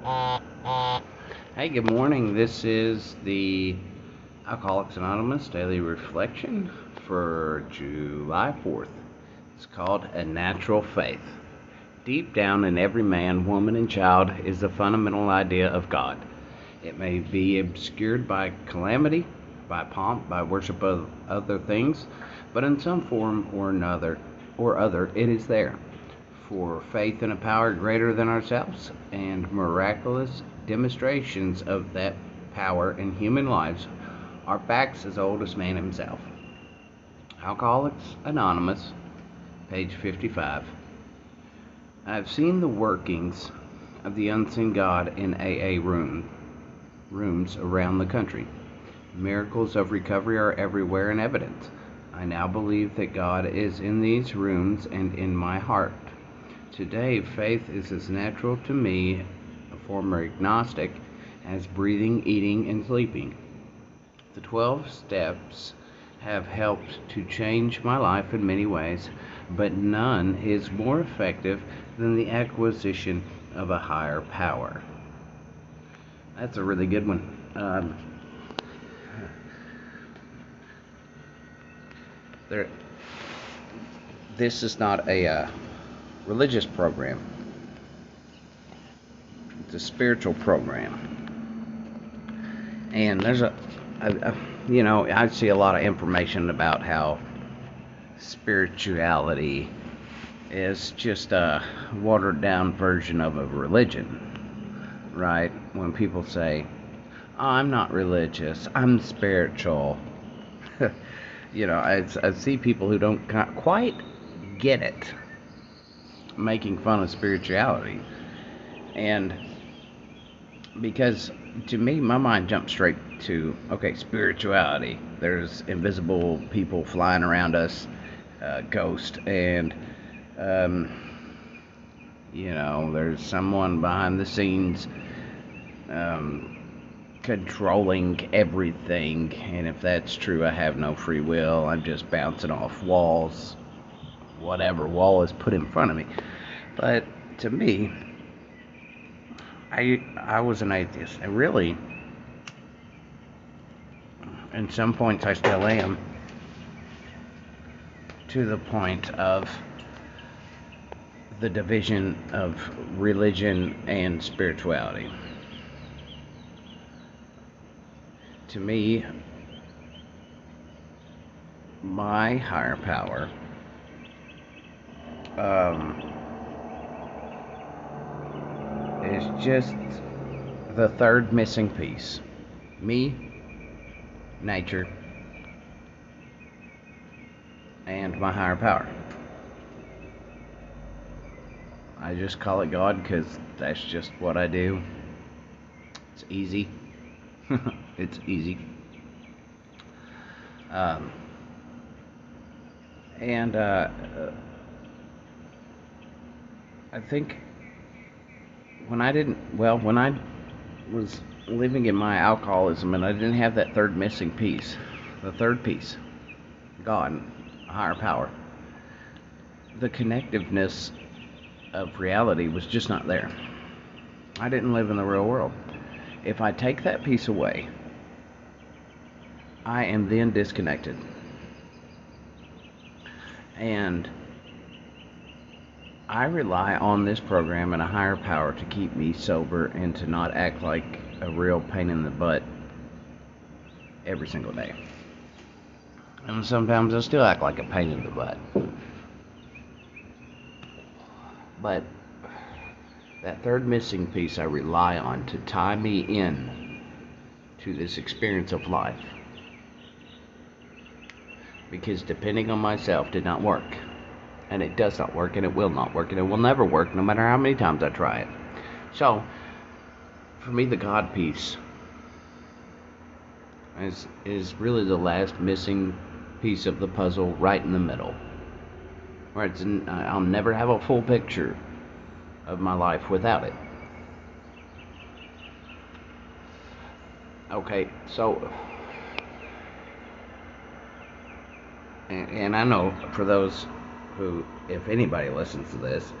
Hey, good morning. This is the Alcoholics Anonymous Daily Reflection for July 4th. It's called A Natural Faith. Deep down in every man, woman, and child is the fundamental idea of God. It may be obscured by calamity, by pomp, by worship of other things, but in some form or other, it is there. For faith in a power greater than ourselves and miraculous demonstrations of that power in human lives are facts as old as man himself. Alcoholics Anonymous, page 55. I've seen the workings of the unseen God in rooms around the country. Miracles of recovery are everywhere in evidence. I now believe that God is in these rooms and in my heart. Today, faith is as natural to me, a former agnostic, as breathing, eating, and sleeping. The 12 steps have helped to change my life in many ways, but none is more effective than the acquisition of a higher power. That's a really good one. This is not a religious program. It's a spiritual program. And I see a lot of information about how spirituality is just a watered down version of a religion, right? When people say, oh, I'm not religious, I'm spiritual. I see people who don't quite get it making fun of spirituality. And because to me, my mind jumps straight to, okay, spirituality. There's invisible people flying around us, ghosts, and there's someone behind the scenes controlling everything. And if that's true, I have no free will. I'm just bouncing off walls, whatever wall is put in front of me. But to me, I was an atheist, and really, in some points I still am, to the point of the division of religion and spirituality. To me, my higher power is just the third missing piece. Me, nature, and my higher power. I just call it God because that's just what I do. It's easy. It's easy. I think when I was living in my alcoholism and I didn't have that third missing piece, the third piece, God, a higher power, the connectiveness of reality was just not there. I didn't live in the real world. If I take that piece away, I am then disconnected. And I rely on this program and a higher power to keep me sober and to not act like a real pain in the butt every single day. And sometimes I still act like a pain in the butt. But that third missing piece I rely on to tie me in to this experience of life. Because depending on myself did not work. And it does not work, and it will not work, and it will never work, no matter how many times I try it. So, for me, the God piece is really the last missing piece of the puzzle, right in the middle. Where I'll never have a full picture of my life without it. Okay, so, and I know for those who, if anybody listens to this,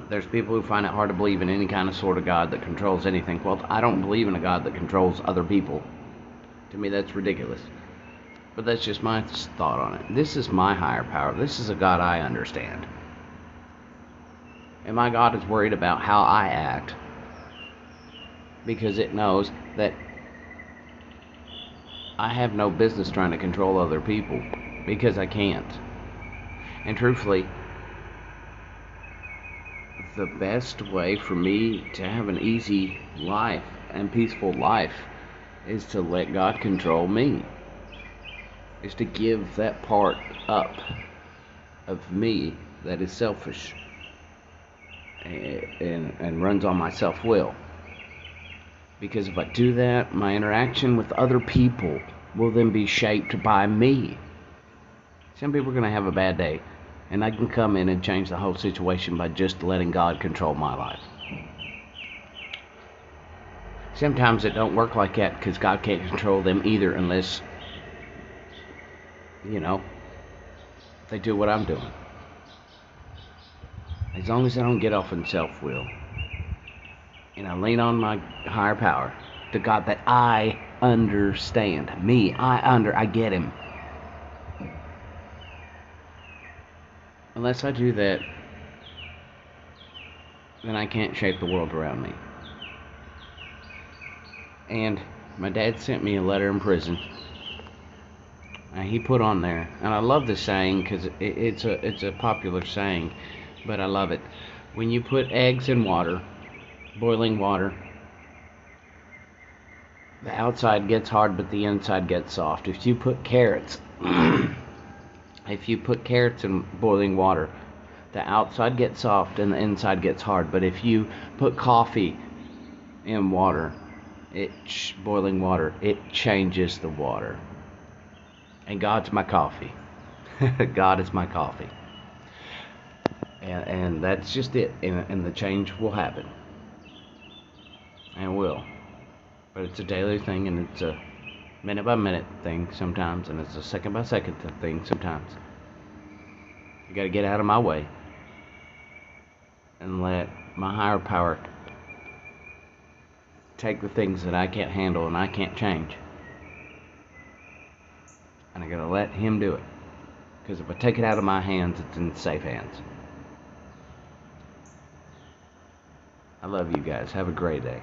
There's people who find it hard to believe in any kind of sort of God that controls anything. Well, I don't believe in a God that controls other people. To me, that's ridiculous. But that's just my thought on it. This is my higher power. This is a God I understand. And my God is worried about how I act, because it knows that I have no business trying to control other people, because I can't. And truthfully, the best way for me to have an easy life and peaceful life is to let God control me. Is to give that part up of me that is selfish and runs on my self-will. Because if I do that, my interaction with other people will then be shaped by me. Some people are going to have a bad day, and I can come in and change the whole situation by just letting God control my life. Sometimes it don't work like that, because God can't control them either, unless, they do what I'm doing. As long as I don't get off in self-will, and I lean on my higher power, the God that I understand. I get him. Unless I do that, then I can't shape the world around me. And my dad sent me a letter in prison. He put on there, and I love this saying because it's a popular saying, but I love it. When you put eggs in water, boiling water, the outside gets hard, but the inside gets soft. If you put carrots in boiling water, the outside gets soft and the inside gets hard. But if you put coffee in water, boiling water, it changes the water. And God's my coffee. God is my coffee. And that's just it. And the change will happen. And will. But it's a daily thing, and it's a minute by minute thing sometimes, and it's a second by second thing sometimes. You gotta get out of my way and let my higher power take the things that I can't handle and I can't change. And I gotta let him do it. Because if I take it out of my hands, it's in safe hands. I love you guys. Have a great day.